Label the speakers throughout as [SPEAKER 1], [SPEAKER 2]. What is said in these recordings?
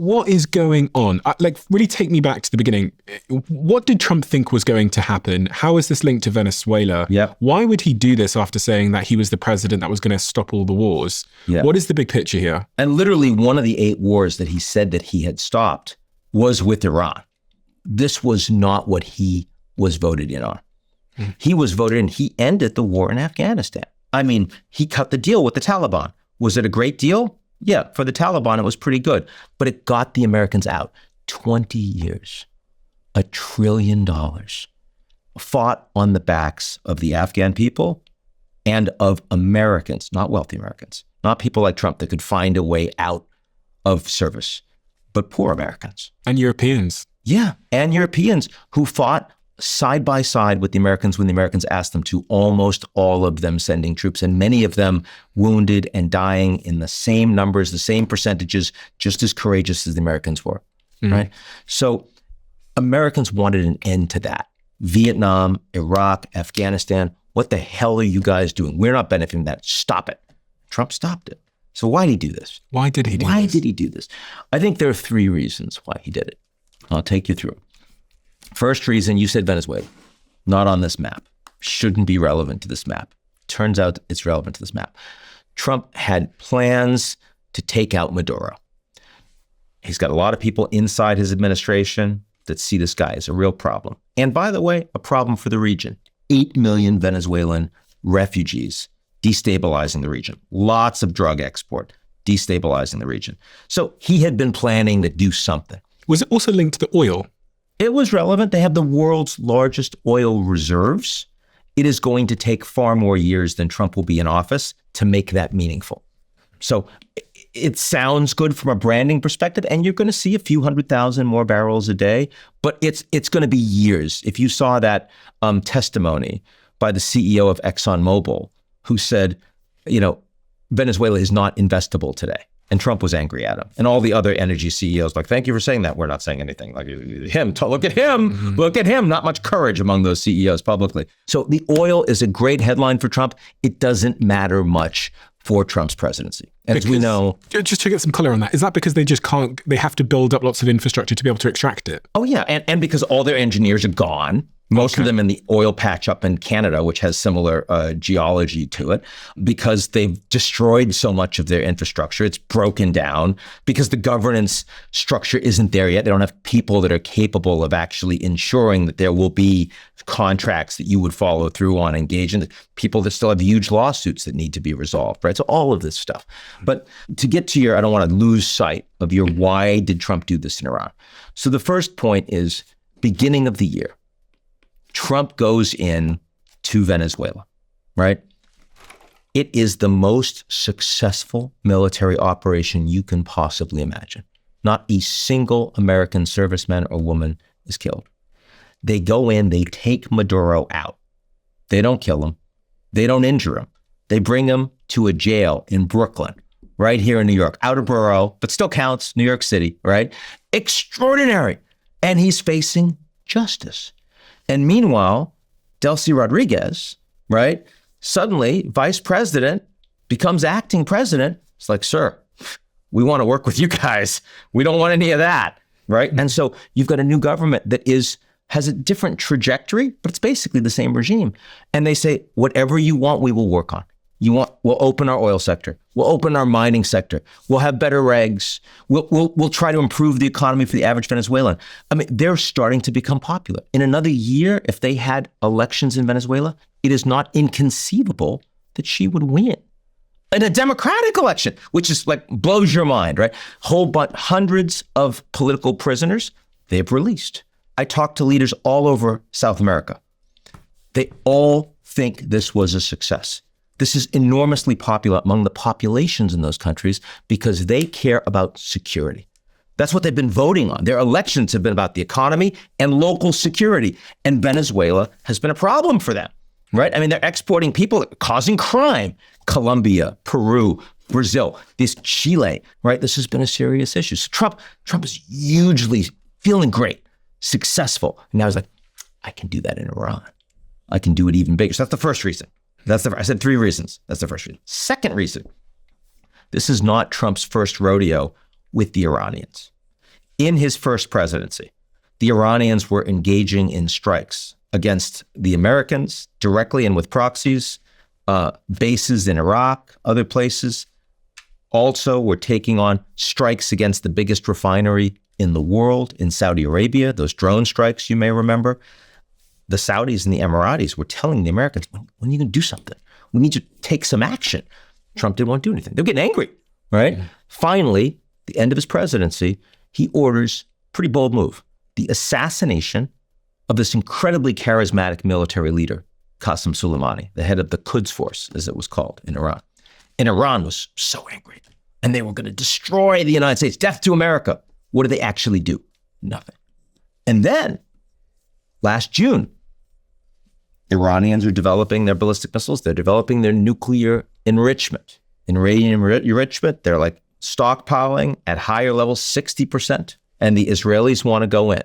[SPEAKER 1] What is going on? Really take me back to the beginning. What did Trump think was going to happen? How is this linked to Venezuela?
[SPEAKER 2] Yep.
[SPEAKER 1] Why would he do this after saying that he was the president that was going to stop all the wars?
[SPEAKER 2] Yep.
[SPEAKER 1] What is the big picture here?
[SPEAKER 2] And literally one of the 8 wars that he said that he had stopped was with Iran. This was not what he was voted in on. He was voted in. He ended the war in Afghanistan. I mean, he cut the deal with the Taliban. Was it a great deal? Yeah, for the Taliban, it was pretty good. But it got the Americans out. 20 years, $1 trillion fought on the backs of the Afghan people and of Americans, not wealthy Americans, not people like Trump that could find a way out of service, but poor Americans.
[SPEAKER 1] And Europeans.
[SPEAKER 2] Yeah, and Europeans who fought side by side with the Americans when the Americans asked them to, almost all of them sending troops, and many of them wounded and dying in the same numbers, the same percentages, just as courageous as the Americans were, right? So Americans wanted an end to that. Vietnam, Iraq, Afghanistan, what the hell are you guys doing? We're not benefiting from that. Stop it. Trump stopped it. So why did he do this?
[SPEAKER 1] Why did he do this?
[SPEAKER 2] I think there are 3 reasons why he did it. I'll take you through. First reason, you said Venezuela, not on this map, shouldn't be relevant to this map. Turns out it's relevant to this map. Trump had plans to take out Maduro. He's got a lot of people inside his administration that see this guy as a real problem. And by the way, a problem for the region. 8 million Venezuelan refugees destabilizing the region. Lots of drug export, destabilizing the region. So he had been planning to do something.
[SPEAKER 1] Was it also linked to the oil?
[SPEAKER 2] It was relevant. They have the world's largest oil reserves. It is going to take far more years than Trump will be in office to make that meaningful. So it sounds good from a branding perspective, and you're going to see a few 100,000 more barrels a day, but it's going to be years. If you saw that testimony by the CEO of ExxonMobil, who said, Venezuela is not investable today. And Trump was angry at him. And all the other energy CEOs like, thank you for saying that. We're not saying anything. Like him, look at him, look at him. Not much courage among those CEOs publicly. So the oil is a great headline for Trump. It doesn't matter much for Trump's presidency. And as we know.
[SPEAKER 1] Just to get some color on that, is that because they just can't, they have to build up lots of infrastructure to be able to extract it?
[SPEAKER 2] Oh yeah, and because all their engineers are gone. Most of them in the oil patch up in Canada, which has similar geology to it, because they've destroyed so much of their infrastructure. It's broken down because the governance structure isn't there yet. They don't have people that are capable of actually ensuring that there will be contracts that you would follow through on, engage in, people that still have huge lawsuits that need to be resolved, right? So all of this stuff. But to get to your, I don't want to lose sight of your why did Trump do this in Iran? So the first point is beginning of the year. Trump goes in to Venezuela, right? It is the most successful military operation you can possibly imagine. Not a single American serviceman or woman is killed. They go in, they take Maduro out. They don't kill him. They don't injure him. They bring him to a jail in Brooklyn, right here in New York, outer borough, but still counts, New York City, right? Extraordinary. And he's facing justice. And meanwhile, Delcy Rodriguez, right, suddenly vice president becomes acting president. It's like, sir, we want to work with you guys. We don't want any of that, right? And so you've got a new government that has a different trajectory, but it's basically the same regime. And they say, whatever you want, we will work on. We'll open our oil sector. We'll open our mining sector. We'll have better regs. We'll try to improve the economy for the average Venezuelan. I mean, they're starting to become popular. In another year, if they had elections in Venezuela, it is not inconceivable that she would win. In a democratic election, which is like blows your mind, right? Hundreds of political prisoners they've released. I talked to leaders all over South America. They all think this was a success. This is enormously popular among the populations in those countries because they care about security. That's what they've been voting on. Their elections have been about the economy and local security. And Venezuela has been a problem for them, right? I mean, they're exporting people causing crime. Colombia, Peru, Brazil, this Chile, right? This has been a serious issue. So Trump is hugely feeling great, successful. And now he's like, I can do that in Iran. I can do it even bigger. So that's the first reason. I said 3 reasons. That's the first reason. Second reason, this is not Trump's first rodeo with the Iranians. In his first presidency, the Iranians were engaging in strikes against the Americans directly and with proxies, bases in Iraq, other places. Also, were taking on strikes against the biggest refinery in the world in Saudi Arabia, those drone strikes you may remember. The Saudis and the Emiratis were telling the Americans, when are you going to do something? We need to take some action. Trump didn't want to do anything. They're getting angry, right? Mm-hmm. Finally, the end of his presidency, he orders, pretty bold move, the assassination of this incredibly charismatic military leader, Qasem Soleimani, the head of the Quds Force, as it was called in Iran. And Iran was so angry. And they were going to destroy the United States. Death to America. What did they actually do? Nothing. And then, last June, Iranians are developing their ballistic missiles. They're developing their nuclear enrichment. In uranium enrichment, they're like stockpiling at higher levels, 60%. And the Israelis want to go in.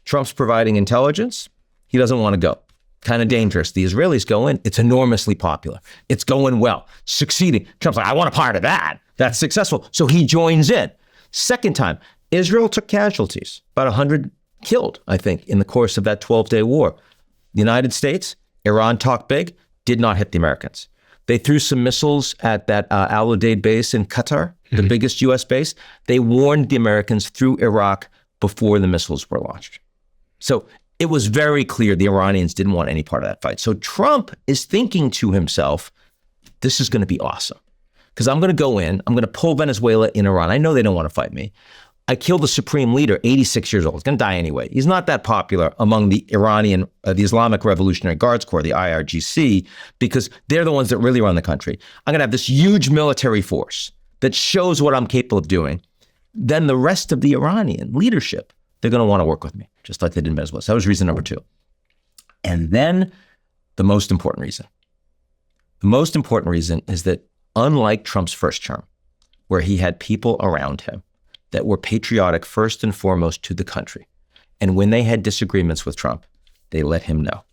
[SPEAKER 2] Trump's providing intelligence. He doesn't want to go. Kind of dangerous. The Israelis go in. It's enormously popular. It's going well, succeeding. Trump's like, I want a part of that. That's successful. So he joins in. Second time, Israel took casualties, about 100 killed, I think, in the course of that 12-day war. The United States, Iran talked big, did not hit the Americans. They threw some missiles at that Al Udeid base in Qatar, the biggest U.S. base. They warned the Americans through Iraq before the missiles were launched. So it was very clear the Iranians didn't want any part of that fight. So Trump is thinking to himself, this is going to be awesome because I'm going to go in, I'm going to pull Venezuela in Iran. I know they don't want to fight me. I killed the supreme leader, 86 years old. He's going to die anyway. He's not that popular among the Iranian, the Islamic Revolutionary Guards Corps, the IRGC, because they're the ones that really run the country. I'm going to have this huge military force that shows what I'm capable of doing. Then the rest of the Iranian leadership, they're going to want to work with me, just like they did in Venezuela. So that was reason number two. And then the most important reason. The most important reason is that unlike Trump's first term, where he had people around him that were patriotic first and foremost to the country. And when they had disagreements with Trump, they let him know.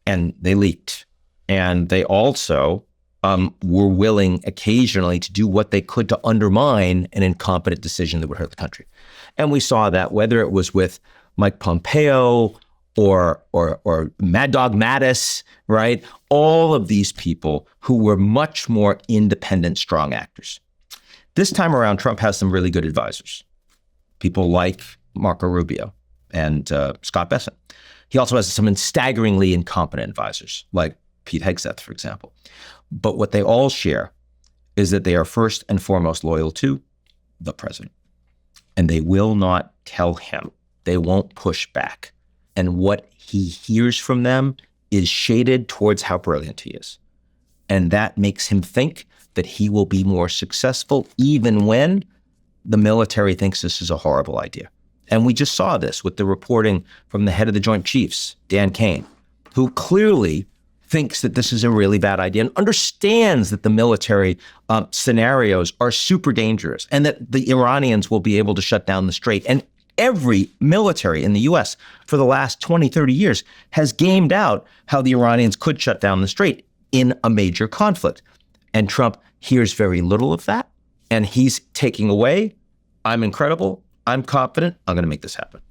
[SPEAKER 2] And they leaked. And they also were willing occasionally to do what they could to undermine an incompetent decision that would hurt the country. And we saw that whether it was with Mike Pompeo or Mad Dog Mattis, right? All of these people who were much more independent, strong actors. This time around, Trump has some really good advisors, people like Marco Rubio and Scott Bessent. He also has some staggeringly incompetent advisors, like Pete Hegseth, for example. But what they all share is that they are first and foremost loyal to the president. And they will not tell him. They won't push back. And what he hears from them is shaded towards how brilliant he is. And that makes him think that he will be more successful even when the military thinks this is a horrible idea. And we just saw this with the reporting from the head of the Joint Chiefs, Dan Kane, who clearly thinks that this is a really bad idea and understands that the military scenarios are super dangerous and that the Iranians will be able to shut down the strait. And every military in the U.S. for the last 20, 30 years has gamed out how the Iranians could shut down the strait in a major conflict. And Trump hears very little of that. And he's taking away, I'm incredible, I'm confident, I'm going to make this happen.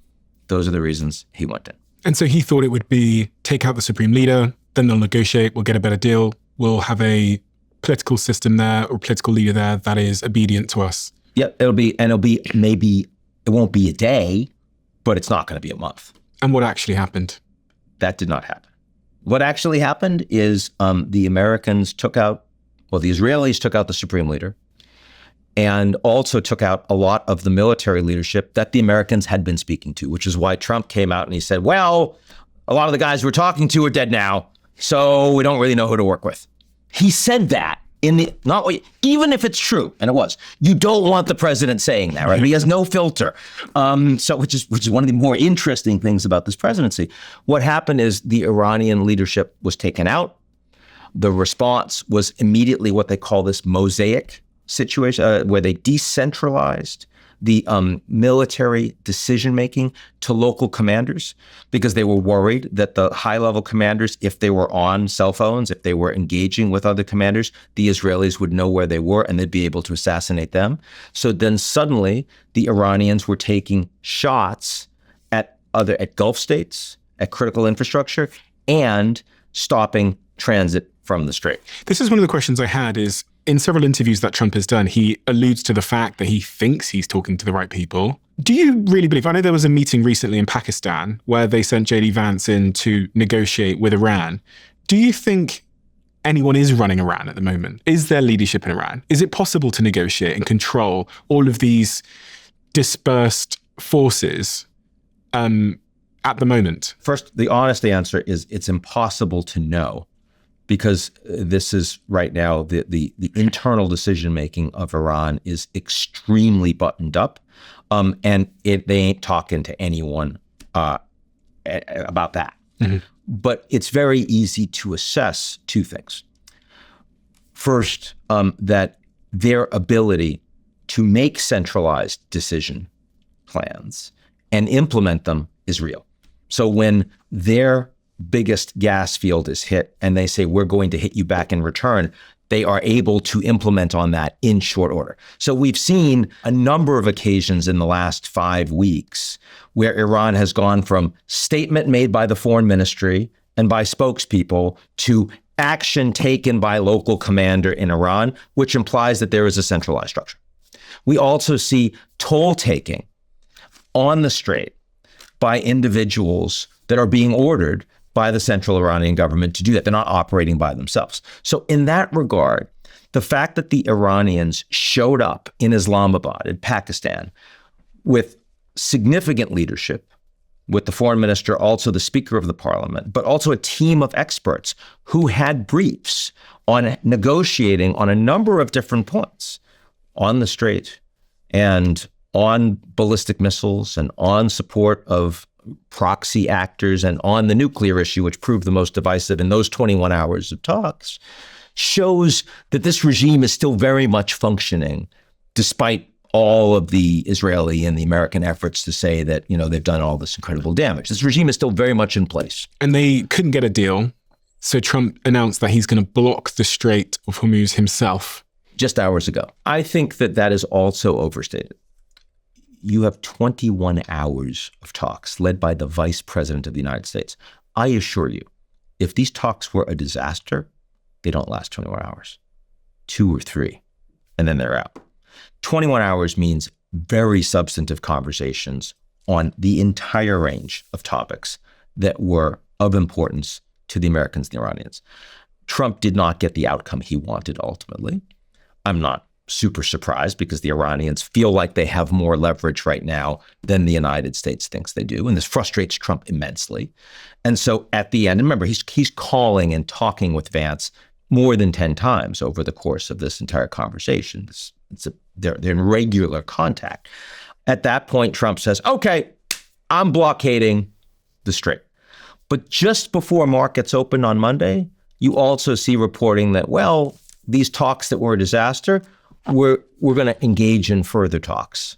[SPEAKER 2] Those are the reasons he went in.
[SPEAKER 1] And so he thought it would be take out the supreme leader, then they'll negotiate, we'll get a better deal, we'll have a political system there or political leader there that is obedient to us.
[SPEAKER 2] Yeah, it'll be maybe, it won't be a day, but it's not going to be a month.
[SPEAKER 1] And what actually happened?
[SPEAKER 2] That did not happen. What actually happened is the Americans took out, the Israelis took out the supreme leader and also took out a lot of the military leadership that the Americans had been speaking to, which is why Trump came out and he said, well, a lot of the guys we're talking to are dead now, so we don't really know who to work with. He said that even if it's true, and it was, you don't want the president saying that, right? He has no filter. Which is one of the more interesting things about this presidency. What happened is the Iranian leadership was taken out. The response was immediately what they call this mosaic situation, where they decentralized the military decision-making to local commanders, because they were worried that the high-level commanders, if they were on cell phones, if they were engaging with other commanders, the Israelis would know where they were and they'd be able to assassinate them. So then suddenly the Iranians were taking shots at Gulf states, at critical infrastructure, and stopping transit from the Strait.
[SPEAKER 1] This is one of the questions I had is, in several interviews that Trump has done, he alludes to the fact that he thinks he's talking to the right people. Do you really believe, I know there was a meeting recently in Pakistan where they sent JD Vance in to negotiate with Iran. Do you think anyone is running Iran at the moment? Is there leadership in Iran? Is it possible to negotiate and control all of these dispersed forces at the moment?
[SPEAKER 2] First, the honest answer is it's impossible to know, because this is right now, the internal decision-making of Iran is extremely buttoned up, and they ain't talking to anyone about that. Mm-hmm. But it's very easy to assess two things. First, that their ability to make centralized decision plans and implement them is real. So when their biggest gas field is hit and they say, we're going to hit you back in return, they are able to implement on that in short order. So we've seen a number of occasions in the last 5 weeks where Iran has gone from statement made by the foreign ministry and by spokespeople to action taken by local commander in Iran, which implies that there is a centralized structure. We also see toll taking on the Strait by individuals that are being ordered by the central Iranian government to do that. They're not operating by themselves. So in that regard, the fact that the Iranians showed up in Islamabad, in Pakistan, with significant leadership, with the foreign minister, also the speaker of the parliament, but also a team of experts who had briefs on negotiating on a number of different points on the Strait and on ballistic missiles and on support of proxy actors and on the nuclear issue, which proved the most divisive in those 21 hours of talks, shows that this regime is still very much functioning, despite all of the Israeli and the American efforts to say that, they've done all this incredible damage. This regime is still very much in place.
[SPEAKER 1] And they couldn't get a deal. So Trump announced that he's going to block the Strait of Hormuz himself.
[SPEAKER 2] Just hours ago. I think that is also overstated. You have 21 hours of talks led by the vice president of the United States. I assure you, if these talks were a disaster, they don't last 21 hours, 2 or 3, and then they're out. 21 hours means very substantive conversations on the entire range of topics that were of importance to the Americans and the Iranians. Trump did not get the outcome he wanted ultimately. I'm not super surprised, because the Iranians feel like they have more leverage right now than the United States thinks they do. And this frustrates Trump immensely. And so at the end, remember, he's calling and talking with Vance more than 10 times over the course of this entire conversation. They're in regular contact. At that point, Trump says, okay, I'm blockading the Strait. But just before markets open on Monday, you also see reporting that, well, these talks that were a disaster, we're going to engage in further talks.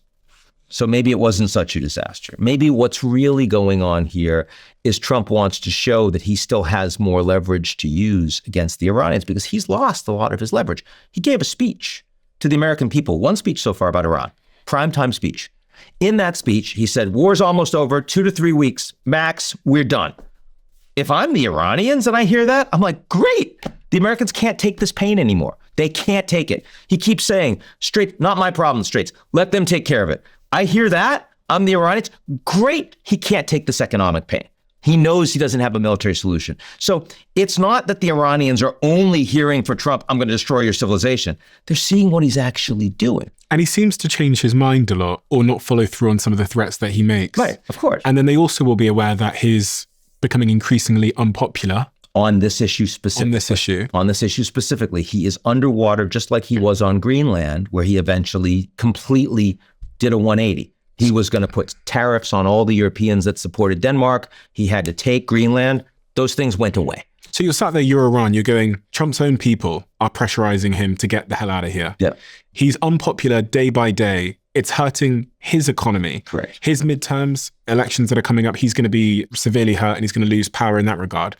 [SPEAKER 2] So maybe it wasn't such a disaster. Maybe what's really going on here is Trump wants to show that he still has more leverage to use against the Iranians, because he's lost a lot of his leverage. He gave a speech to the American people, one speech so far about Iran, primetime speech. In that speech, he said, war's almost over, 2 to 3 weeks, max, we're done. If I'm the Iranians and I hear that, I'm like, great. The Americans can't take this pain anymore. They can't take it. He keeps saying, Strait, not my problem, Straits. Let them take care of it. I hear that. I'm the Iranians. Great. He can't take this economic pain. He knows he doesn't have a military solution. So it's not that the Iranians are only hearing for Trump, I'm going to destroy your civilization. They're seeing what he's actually doing.
[SPEAKER 1] And he seems to change his mind a lot, or not follow through on some of the threats that he makes.
[SPEAKER 2] Right, of course.
[SPEAKER 1] And then they also will be aware that he's becoming increasingly unpopular.
[SPEAKER 2] On this issue specifically. On this issue specifically. He is underwater, just like he was on Greenland, where he eventually completely did a 180. He was going to put tariffs on all the Europeans that supported Denmark. He had to take Greenland. Those things went away.
[SPEAKER 1] So you're sat there, you're Iran, you're going, Trump's own people are pressurizing him to get the hell out of here.
[SPEAKER 2] Yeah.
[SPEAKER 1] He's unpopular day by day it's hurting his economy.
[SPEAKER 2] Correct.
[SPEAKER 1] His midterms elections that are coming up, he's going to be severely hurt and he's going to lose power in that regard.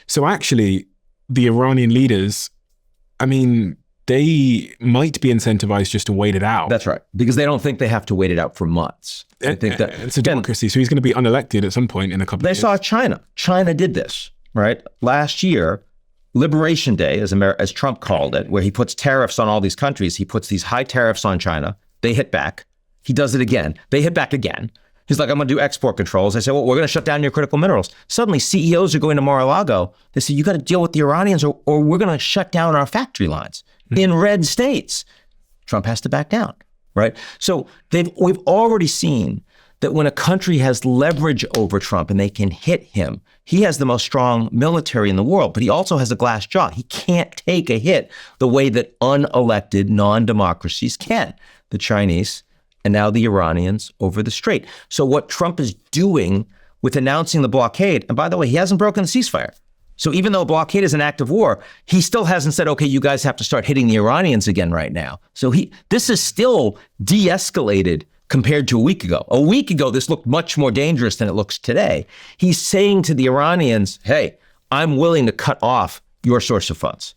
[SPEAKER 1] So actually, the Iranian leaders, I mean, they might be incentivized just to wait it out.
[SPEAKER 2] That's right. Because they don't think they have to wait it out for months. I think that
[SPEAKER 1] it's a democracy. So he's going to be unelected at some point in a couple of years.
[SPEAKER 2] They saw China. China did this, right? Last year, Liberation Day, as Trump called it, where he puts tariffs on all these countries, he puts these high tariffs on China. They hit back. He does it again. They hit back again. He's like, I'm going to do export controls. I say, well, we're going to shut down your critical minerals. Suddenly, CEOs are going to Mar-a-Lago. They say, you got to deal with the Iranians or we're going to shut down our factory lines in red states. Trump has to back down, right? So we've already seen that when a country has leverage over Trump and they can hit him, he has the most strong military in the world, but he also has a glass jaw. He can't take a hit the way that unelected non-democracies can. The Chinese and now the Iranians over the strait. So what Trump is doing with announcing the blockade, and by the way, he hasn't broken the ceasefire. So even though blockade is an act of war, he still hasn't said, okay, you guys have to start hitting the Iranians again right now. So this is still de-escalated compared to a week ago. A week ago, this looked much more dangerous than it looks today. He's saying to the Iranians, hey, I'm willing to cut off your source of funds.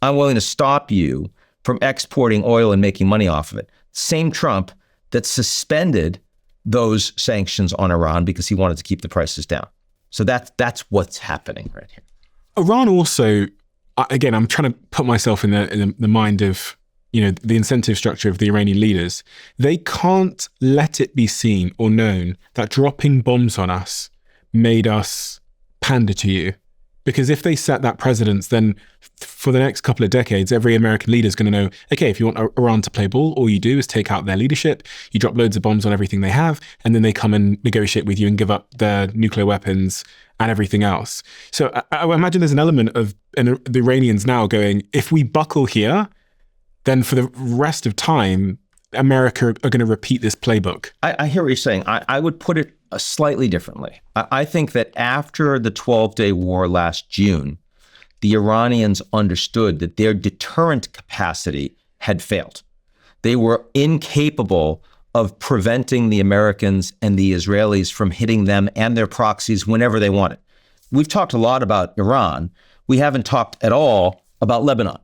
[SPEAKER 2] I'm willing to stop you from exporting oil and making money off of it. Same Trump that suspended those sanctions on Iran because he wanted to keep the prices down. So that's what's happening right here.
[SPEAKER 1] Iran also, again, I'm trying to put myself in the mind of, the incentive structure of the Iranian leaders. They can't let it be seen or known that dropping bombs on us made us pander to you. Because if they set that precedence, then for the next couple of decades, every American leader is going to know, okay, if you want Iran to play ball, all you do is take out their leadership, you drop loads of bombs on everything they have, and then they come and negotiate with you and give up their nuclear weapons and everything else. So I imagine there's an element of the Iranians now going, if we buckle here, then for the rest of time, America are going to repeat this playbook.
[SPEAKER 2] I hear what you're saying. I would put it slightly differently. I think that after the 12-day war last June, the Iranians understood that their deterrent capacity had failed. They were incapable of preventing the Americans and the Israelis from hitting them and their proxies whenever they wanted. We've talked a lot about Iran. We haven't talked at all about Lebanon.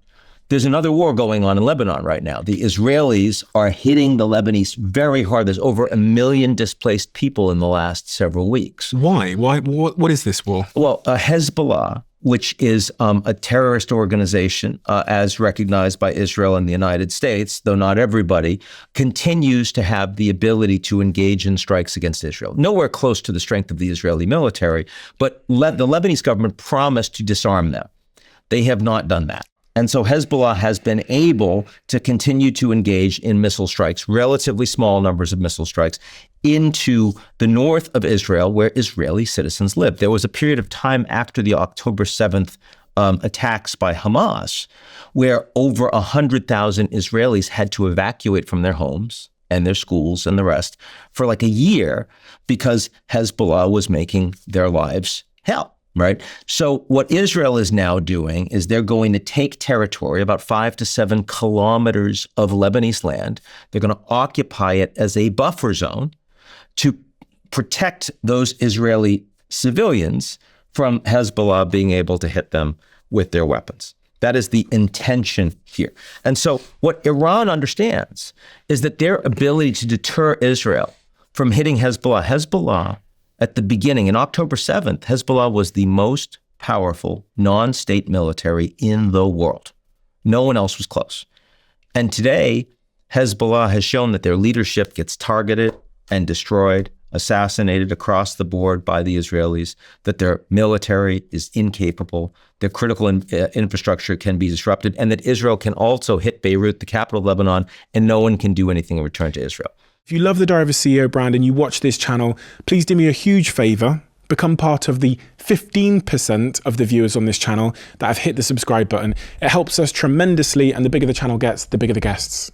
[SPEAKER 2] There's another war going on in Lebanon right now. The Israelis are hitting the Lebanese very hard. There's over 1 million displaced people in the last several weeks.
[SPEAKER 1] Why? What is this war?
[SPEAKER 2] Well, Hezbollah, which is a terrorist organization as recognized by Israel and the United States, though not everybody, continues to have the ability to engage in strikes against Israel. Nowhere close to the strength of the Israeli military, but the Lebanese government promised to disarm them. They have not done that. And so Hezbollah has been able to continue to engage in missile strikes, relatively small numbers of missile strikes, into the north of Israel, where Israeli citizens live. There was a period of time after the October 7th attacks by Hamas, where over 100,000 Israelis had to evacuate from their homes and their schools and the rest for like a year because Hezbollah was making their lives hell. Right. So what Israel is now doing is they're going to take territory, about 5 to 7 kilometers of Lebanese land. They're going to occupy it as a buffer zone to protect those Israeli civilians from Hezbollah being able to hit them with their weapons. That is the intention here. And so what Iran understands is that their ability to deter Israel from hitting Hezbollah at the beginning, in October 7th, Hezbollah was the most powerful non-state military in the world. No one else was close. And today, Hezbollah has shown that their leadership gets targeted and destroyed, assassinated across the board by the Israelis, that their military is incapable, their critical infrastructure can be disrupted, and that Israel can also hit Beirut, the capital of Lebanon, and no one can do anything in return to Israel.
[SPEAKER 1] If you love the Diary of a CEO brand and you watch this channel, please do me a huge favor. Become part of the 15% of the viewers on this channel that have hit the subscribe button. It helps us tremendously, and the bigger the channel gets, the bigger the guests.